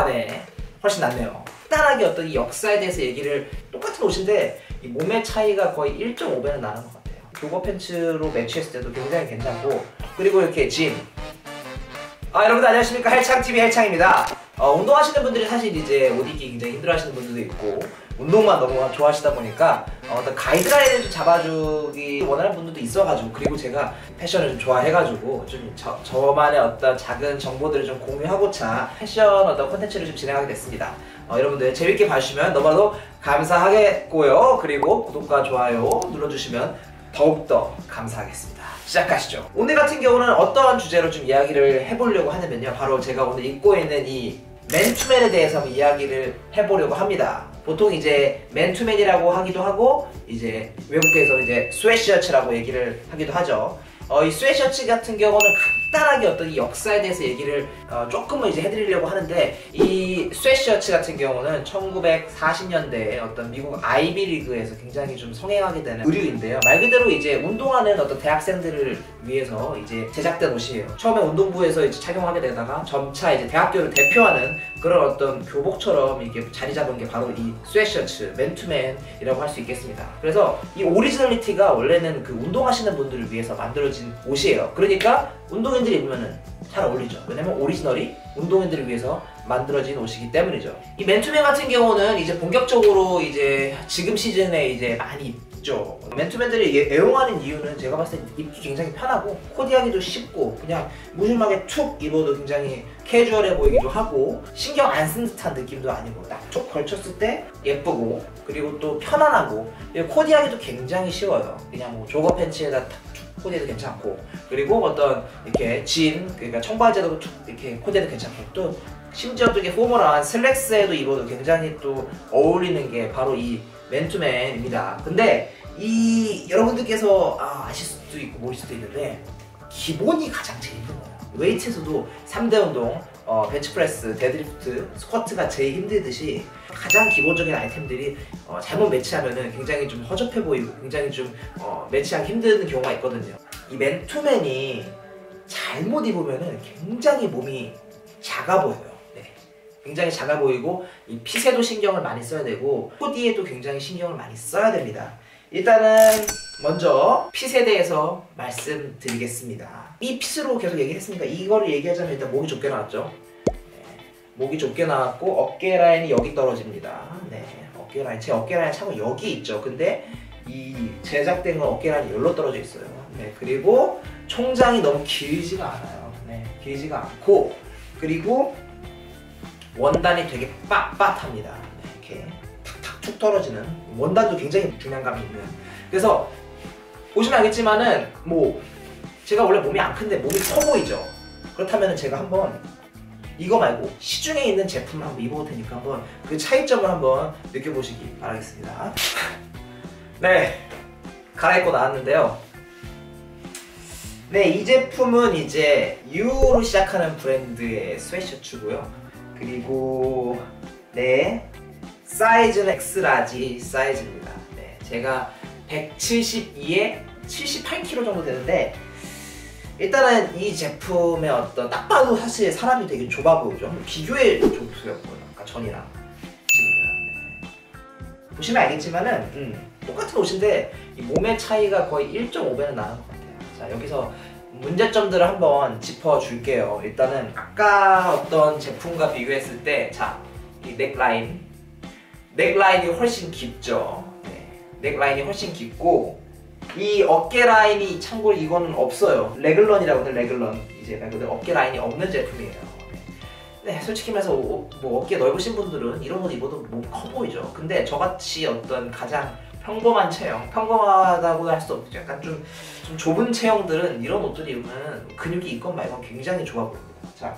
네. 훨씬 낫네요. 간단하게 어떤 이 역사에 대해서 얘기를 똑같은 옷인데 이 몸의 차이가 거의 1.5배는 나는 것 같아요. 조거 팬츠로 매치했을 때도 굉장히 괜찮고, 그리고 이렇게 진. 여러분들 안녕하십니까. 헬창TV 헬창입니다. 운동하시는 분들이 사실 이제 옷 입기 굉장히 힘들어하시는 분들도 있고, 운동만 너무 좋아하시다 보니까 어떤 가이드라인을 좀 잡아주기 원하는 분들도 있어가지고, 그리고 제가 패션을 좀 좋아해가지고 좀 저만의 어떤 작은 정보들을 좀 공유하고자 패션 어떤 콘텐츠를 좀 진행하게 됐습니다. 여러분들 재밌게 봐주시면 너무나도 감사하겠고요. 그리고 구독과 좋아요 눌러주시면 더욱더 감사하겠습니다. 시작하시죠. 오늘 같은 경우는 어떤 주제로 좀 이야기를 해보려고 하냐면요, 바로 제가 오늘 입고 있는 이 맨투맨에 대해서 한번 이야기를 해보려고 합니다. 보통 이제 맨투맨이라고 하기도 하고, 이제 외국에서 이제 스웨트셔츠라고 얘기를 하기도 하죠. 이 스웨트셔츠 같은 경우는 간단하게 어떤 이 역사에 대해서 얘기를 조금은 이제 해드리려고 하는데, 이 스웨트셔츠 같은 경우는 1940년대에 어떤 미국 아이비리그에서 굉장히 좀 성행하게 되는 의류인데요. 말 그대로 이제 운동하는 어떤 대학생들을 위해서 이제 제작된 옷이에요. 처음에 운동부에서 이제 착용하게 되다가 점차 이제 대학교를 대표하는 그런 어떤 교복처럼 이렇게 자리 잡은 게 바로 이 스웨트셔츠, 맨투맨이라고 할 수 있겠습니다. 그래서 이 오리지널리티가 원래는 그 운동하시는 분들을 위해서 만들어진 옷이에요. 그러니까 운동인들이 입으면은 잘 어울리죠. 왜냐면 오리지널이 운동인들을 위해서 만들어진 옷이기 때문이죠. 이 맨투맨 같은 경우는 이제 본격적으로 이제 지금 시즌에 이제 많이 입죠. 맨투맨들이 애용하는 이유는 제가 봤을 때 입기 굉장히 편하고, 코디하기도 쉽고, 그냥 무심하게 툭 입어도 굉장히 캐주얼해 보이기도 하고, 신경 안 쓴 듯한 느낌도 아니고, 딱 툭 걸쳤을 때 예쁘고, 그리고 또 편안하고, 코디하기도 굉장히 쉬워요. 그냥 뭐 조거 팬츠에다 코디해도 괜찮고, 그리고 어떤 이렇게 그러니까 청바지에도 툭 이렇게 코디해도 괜찮고, 또 심지어 되게 포멀한 슬랙스에도 입어도 굉장히 또 어울리는 게 바로 이 맨투맨입니다. 근데 이 여러분들께서 아실 수도 있고 모를 수도 있는데, 기본이 가장 제일 힘든 거예요. 웨이트에서도 3대 운동, 벤치프레스, 데드리프트, 스쿼트가 제일 힘들듯이 가장 기본적인 아이템들이 잘못 매치하면은 굉장히 좀 허접해 보이고, 굉장히 좀 매치하기 힘든 경우가 있거든요. 이 맨투맨이 잘못 입으면은 굉장히 몸이 작아 보여요. 네. 굉장히 작아 보이고, 이 핏에도 신경을 많이 써야 되고, 코디에도 굉장히 신경을 많이 써야 됩니다. 일단은 먼저 핏에 대해서 말씀드리겠습니다. 이 핏으로 계속 얘기했으니까 이거를 얘기하자면 일단 목이 좁게 나왔죠. 네. 목이 좁게 나왔고, 어깨 라인이 여기 떨어집니다. 네. 어깨 라인, 제 어깨 라인 참고 여기 있죠. 근데 이 제작된 건 어깨 라인이 여기로 떨어져 있어요. 네. 그리고 총장이 너무 길지가 않아요. 네. 길지가 않고, 그리고 원단이 되게 빳빳합니다. 네. 이렇게 탁탁 툭 떨어지는, 원단도 굉장히 중량감이 있는. 그래서 보시면 알겠지만은 뭐 제가 원래 몸이 안 큰데 몸이 커 보이죠. 그렇다면 제가 한번 이거 말고 시중에 있는 제품을 한번 입어볼 테니까 한번 그 차이점을 한번 느껴보시기 바라겠습니다. 네, 갈아입고 나왔는데요. 네, 이 제품은 이제 U로 시작하는 브랜드의 스웨트셔츠고요. 그리고 네, 사이즈는 X라지 사이즈입니다. 네, 제가 172에 78kg 정도 되는데, 일단은 이 제품의 어떤, 딱 봐도 사실 사람이 되게 좁아 보이죠. 한번 비교해 줘보세요. 아까 전이랑 지금이랑. 네. 보시면 알겠지만은 똑같은 옷인데 이 몸의 차이가 거의 1.5배는 나는 것 같아요. 자, 여기서 문제점들을 한번 짚어줄게요. 일단은 아까 어떤 제품과 비교했을 때, 자, 이 넥라인이 훨씬 깊죠. 넥라인이 훨씬 깊고, 이 어깨 라인이 참고로 이거는 없어요. 레글런이라고 해요. 레글런. 이제 말 그대로 어깨 라인이 없는 제품이에요. 네, 솔직히 말해서 뭐 어깨 넓으신 분들은 이런 옷 입어도 몸 커 보이죠. 근데 저같이 어떤 가장 평범한 체형, 평범하다고도 할 수 없죠. 약간 좀 좁은 체형들은 이런 옷들 입으면 근육이 있건 말건 굉장히 좋아 보입니다. 자,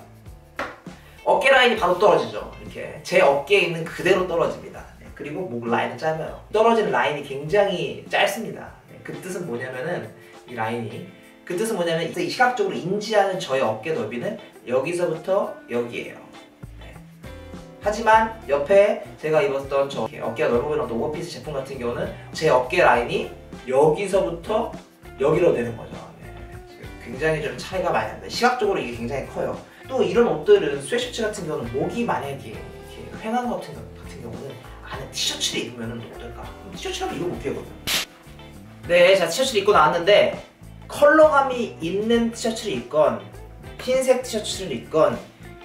어깨 라인이 바로 떨어지죠. 이렇게 제 어깨에 있는 그대로 떨어집니다. 그리고 목 라인은 짧아요. 떨어지는 라인이 굉장히 짧습니다. 그 뜻은 뭐냐면은, 이 라인이, 그 뜻은 뭐냐면 이 시각적으로 인지하는 저의 어깨 넓이는 여기서부터 여기예요. 네. 하지만 옆에 제가 입었던 저 어깨가 넓어 보이는 오버피스 제품 같은 경우는 제 어깨 라인이 여기서부터 여기로 되는 거죠. 네. 굉장히 좀 차이가 많이 납니다. 시각적으로 이게 굉장히 커요. 또 이런 옷들은 스웨셔츠 같은 경우는 목이 만약에 이렇게 횡한 것 같은 경우는 안에 티셔츠를 입으면 어떨까? 티셔츠라고 입어볼게요. 네, 자 티셔츠를 입고 나왔는데 컬러감이 있는 티셔츠를 입건 흰색 티셔츠를 입건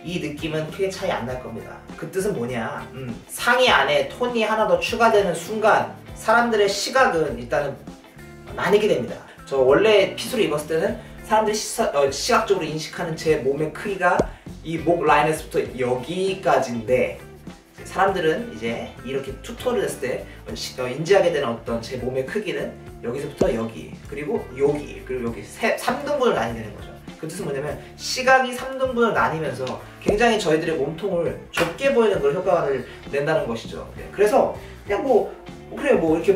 이 느낌은 크게 차이 안 날 겁니다. 그 뜻은 뭐냐? 상의 안에 톤이 하나 더 추가되는 순간 사람들의 시각은 일단은 나뉘게 됩니다. 저 원래 핏으로 입었을 때는 사람들이 시각적으로 인식하는 제 몸의 크기가 이 목 라인에서부터 여기까지인데 사람들은 이제 이렇게 투톤을 했을 때 인지하게 되는 어떤 제 몸의 크기는 여기서부터 여기 그리고 여기 그리고 여기 3등분을 나뉘게 되는 거죠. 그 뜻은 뭐냐면 시각이 3등분을 나뉘면서 굉장히 저희들의 몸통을 좁게 보이는 그런 효과를 낸다는 것이죠. 네. 그래서 그냥 그래 이렇게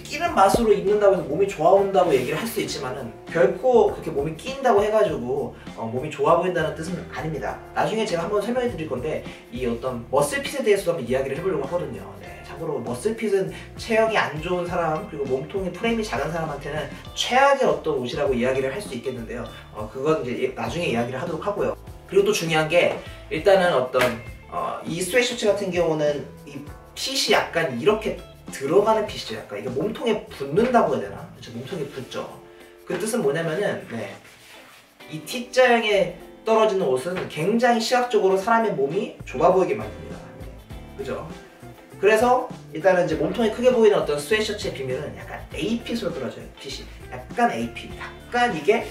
끼는 맛으로 입는다고 해서 몸이 좋아온다고 얘기를 할 수 있지만은 결코 그렇게 몸이 끼인다고 해가지고 몸이 좋아 보인다는 뜻은 아닙니다. 나중에 제가 한번 설명해 드릴 건데 이 어떤 머슬핏에 대해서도 한번 이야기를 해보려고 하거든요. 네. 참고로 머슬핏은 체형이 안 좋은 사람 그리고 몸통이 프레임이 작은 사람한테는 최악의 어떤 옷이라고 이야기를 할 수 있겠는데요. 그건 이제 나중에 이야기를 하도록 하고요. 그리고 또 중요한 게 일단은 어떤 이 스웨셔츠 같은 경우는 이 핏이 약간 이렇게 들어가는 핏이죠. 약간 이게 몸통에 붙는다고 해야 되나? 그렇죠. 몸통에 붙죠. 그 뜻은 뭐냐면은 이 T자형에 떨어지는 옷은 굉장히 시각적으로 사람의 몸이 좁아 보이게 만듭니다. 그죠? 그래서 일단은 이제 몸통이 크게 보이는 어떤 스웨셔츠의 비밀은 약간 A핏으로 떨어져요. 핏이 약간 A핏, 약간 이게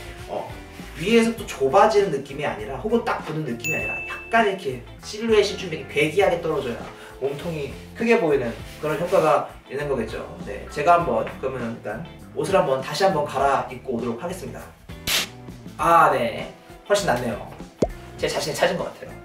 위에서부터 좁아지는 느낌이 아니라 혹은 딱 붙는 느낌이 아니라 약간 이렇게 실루엣이 좀 이렇게 배기하게 떨어져야 몸통이 크게 보이는 그런 효과가 있는 거겠죠. 네, 제가 그러면 일단 옷을 다시 한번 갈아입고 오도록 하겠습니다. 네, 훨씬 낫네요. 제 자신을 찾은 것 같아요.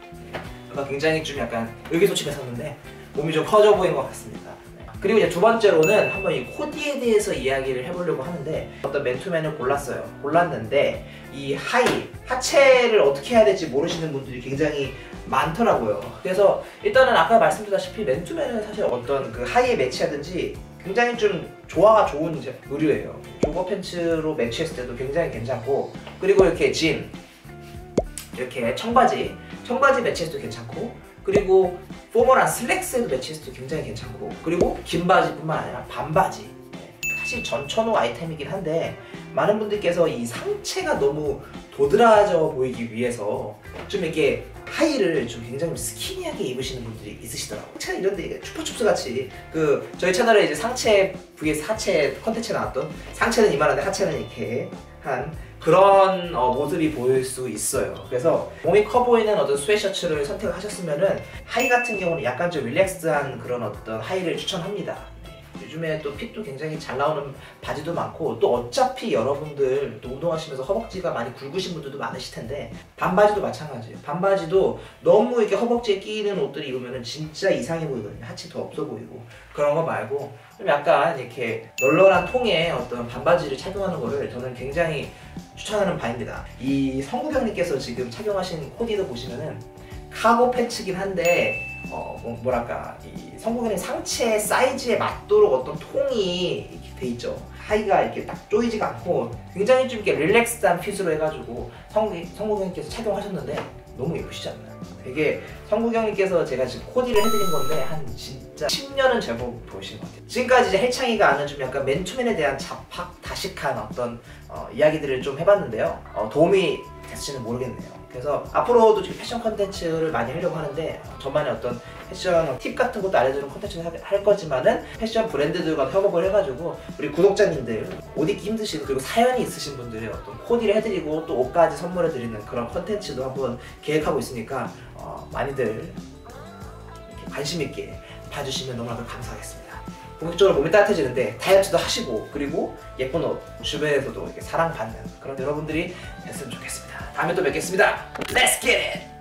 아까 굉장히 좀 약간 의기소침했었는데 몸이 좀 커져 보이는 것 같습니다. 그리고 이제 두 번째로는 한번 이 코디에 대해서 이야기를 해보려고 하는데 어떤 맨투맨을 골랐는데 이 하체를 어떻게 해야 될지 모르시는 분들이 굉장히 많더라고요. 그래서 일단은 아까 말씀드렸다시피 맨투맨은 사실 어떤 그 하의에 매치하든지 굉장히 좀 조화가 좋은 의류예요. 조거 팬츠로 매치했을 때도 굉장히 괜찮고 그리고 이렇게 이렇게 청바지 매치했을 때도 괜찮고 그리고 포멀한 슬랙스에도 매치했을 때도 굉장히 괜찮고 그리고 긴 바지뿐만 아니라 반바지 사실 전천후 아이템이긴 한데 많은 분들께서 이 상체가 너무 도드라져 보이기 위해서 좀 이렇게 하의를 좀 굉장히 스키니하게 입으시는 분들이 있으시더라고요. 제가 이런데 추퍼춥스 같이 저희 채널에 이제 상체 vs 하체 컨텐츠 나왔던 상체는 이만한데 하체는 이렇게 한 그런 모습이 보일 수 있어요. 그래서 몸이 커 보이는 어떤 스웨셔츠를 선택하셨으면은 하의 같은 경우는 약간 좀 릴렉스한 그런 어떤 하의를 추천합니다. 요즘에 또 핏도 굉장히 잘 나오는 바지도 많고 또 어차피 여러분들 또 운동하시면서 허벅지가 많이 굵으신 분들도 많으실 텐데 반바지도 마찬가지예요. 반바지도 너무 이렇게 허벅지에 끼는 옷들을 입으면 진짜 이상해 보이거든요. 하체 더 없어 보이고 그런 거 말고 좀 약간 이렇게 널널한 통의 어떤 반바지를 착용하는 거를 저는 굉장히 추천하는 바입니다. 이 성구경님께서 지금 착용하신 코디도 보시면은 카고 팬츠긴 한데 뭐랄까 이 성구경님 상체 사이즈에 맞도록 어떤 통이 이렇게 돼 있죠. 하의가 이렇게 딱 조이지가 않고 굉장히 좀 이렇게 릴렉스한 핏으로 해가지고 성구경님께서 착용하셨는데 너무 예쁘시지 않나요? 되게 성구경님께서 제가 지금 코디를 해드린 건데 한 진짜 10년은 제법 보이신 것 같아요. 지금까지 이제 헬창이가 아는 좀 약간 맨투맨에 대한 다식한 어떤 이야기들을 좀 해봤는데요. 도움이 됐을지는 모르겠네요. 그래서 앞으로도 지금 패션 컨텐츠를 많이 하려고 하는데 저만의 어떤 패션 팁 같은 것도 알려주는 컨텐츠를 할 거지만은 패션 브랜드들과 협업을 해가지고 우리 구독자님들 옷 입기 힘드신 그리고 사연이 있으신 분들의 어떤 코디를 해드리고 또 옷까지 선물해드리는 그런 컨텐츠도 한번 계획하고 있으니까 많이들 이렇게 관심 있게 봐주시면 너무나도 감사하겠습니다. 본격적으로 몸이 따뜻해지는데 다이어트도 하시고 그리고 예쁜 옷 주변에서도 이렇게 사랑받는 그런 여러분들이 됐으면 좋겠습니다. 다음에 또 뵙겠습니다. Let's get it!